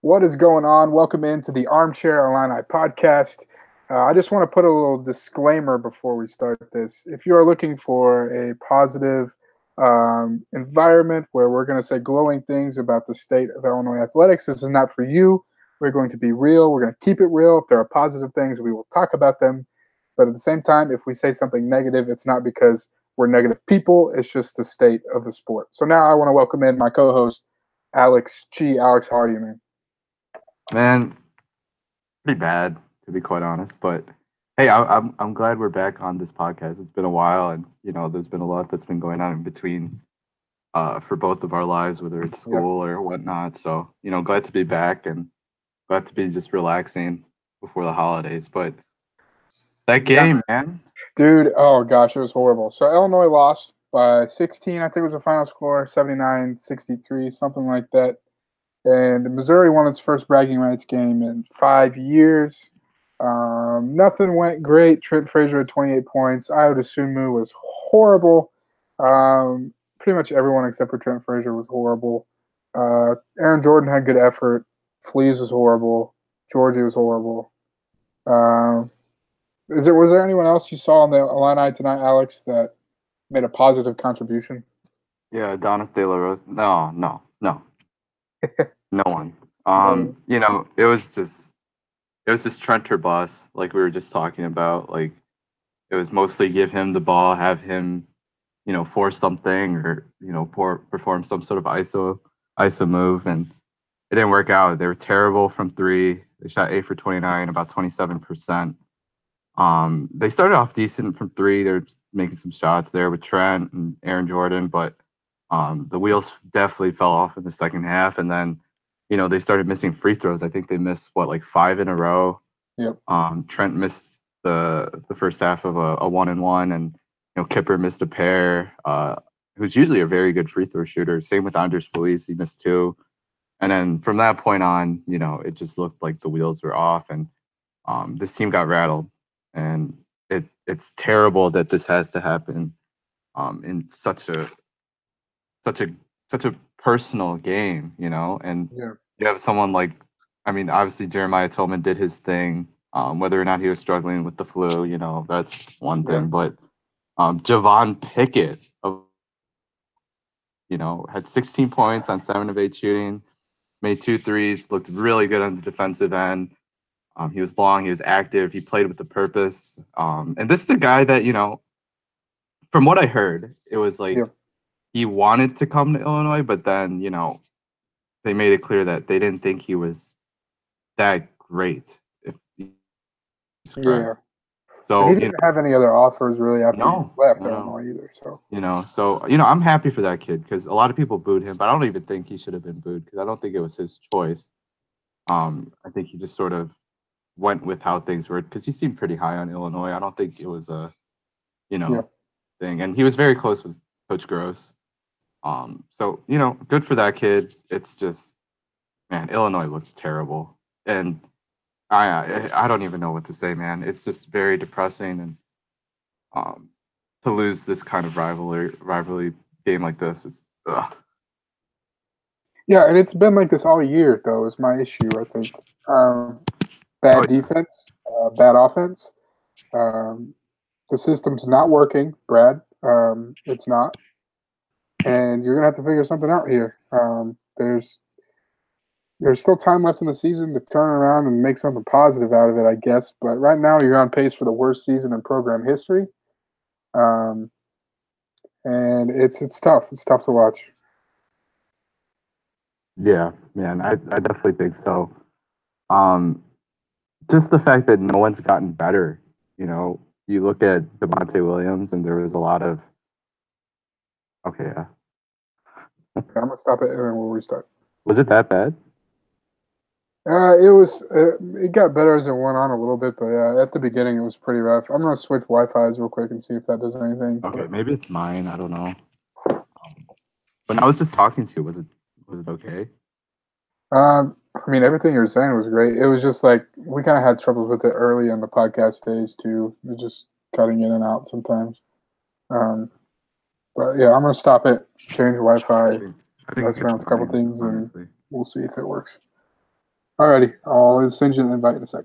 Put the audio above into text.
What is going on? Welcome into the Armchair Illini podcast. I just want to put a little disclaimer before we start this. If you are looking for a positive environment where we're going to say glowing things about the state of Illinois athletics, this is not for you. We're going to be real. We're going to keep it real. If there are positive things, we will talk about them. But at the same time, if we say something negative, it's not because we're negative people. It's just the state of the sport. So now I want to welcome in my co-host, Alex Chi. Alex, how are you, man? Man, pretty bad to be quite honest. But hey, I'm glad we're back on this podcast. It's been a while, and there's been a lot that's been going on in between, for both of our lives, whether it's Yep. school or whatnot. So glad to be back and glad to be just relaxing before the holidays. But that Yeah, game, man. dude. Oh gosh, it was horrible. So Illinois lost by 16. I think was the final score, 79-63, something like that. And Missouri won its first bragging rights game in 5 years. Nothing went great. Trent Frazier had 28 points. Iowa Sumu was horrible. Pretty much everyone except for Trent Frazier was horrible. Aaron Jordan had good effort. Fleas was horrible. Georgie was horrible. Um, was there anyone else you saw on the Illini tonight, Alex, that made a positive contribution? Yeah, Adonis De La Rose. No, no one. No. It was just Trent or bust, like we were just talking about. Like it was mostly give him the ball, have him force something or perform some sort of ISO move, and it didn't work out. They were terrible from three. They shot 8 for 29, about 27%. They started off decent from three. They're making some shots there with Trent and Aaron Jordan, but the wheels definitely fell off in the second half, and then they started missing free throws. I think they missed like five in a row. Yep. Trent missed the first half of a 1-and-1, and Kipper missed a pair. Who's usually a very good free throw shooter. Same with Andres Feliz, he missed two. And then from that point on, it just looked like the wheels were off, and this team got rattled. And it's terrible that this has to happen in such a such a personal game, and Yeah. you have someone like, I mean, obviously Jeremiah Tillman did his thing. Whether or not he was struggling with the flu, that's one Yeah. thing. But Javon Pickett, had 16 points on 7 of 8 shooting, made two threes, looked really good on the defensive end. He was long, he was active, he played with the purpose. And this is the guy that, from what I heard, it was Yeah. like he wanted to come to Illinois, but then, they made it clear that they didn't think he was that great, if he's Yeah. correct. And he So, didn't have any other offers really after he no, left no, no. Illinois either. So So, I'm happy for that kid because a lot of people booed him, but I don't even think he should have been booed because I don't think it was his choice. I think he just sort of went with how things were because he seemed pretty high on Illinois. I don't think it was a, you yeah, know, thing. And he was very close with Coach Gross. So, good for that kid. It's just, man, Illinois looks terrible. And I don't even know what to say, man. It's just very depressing, and um, to lose this kind of rivalry game like this, it's ugh. yeah, and it's been like this all year though. Is my issue. I think bad Oh defense, bad offense. Um, the system's not working, Brad. It's not, and you're gonna have to figure something out here. There's still time left in the season to turn around and make something positive out of it, I guess. But right now, you're on pace for the worst season in program history, um, and it's tough. It's tough to watch. yeah, man, I definitely think so. Um, just the fact that no one's gotten better. You look at Devontae Williams, and there was a lot of okay, yeah. Okay, I'm gonna stop it and then we'll restart. Was it that bad? It was. It got better as it went on a little bit, but yeah, at the beginning it was pretty rough. I'm gonna switch Wi-Fi's real quick and see if that does anything. Okay, maybe it's mine. I don't know. When I was just talking to you, was it okay? I mean, everything you were saying was great. It was just like we kind of had troubles with it early in the podcast days too. It just cutting in and out sometimes. Um, but yeah, I'm gonna stop it, change I Wi-Fi, think I think mess it's around with a couple mine, things, and honestly. we'll see if it works. Alrighty, I'll send you an invite in a second.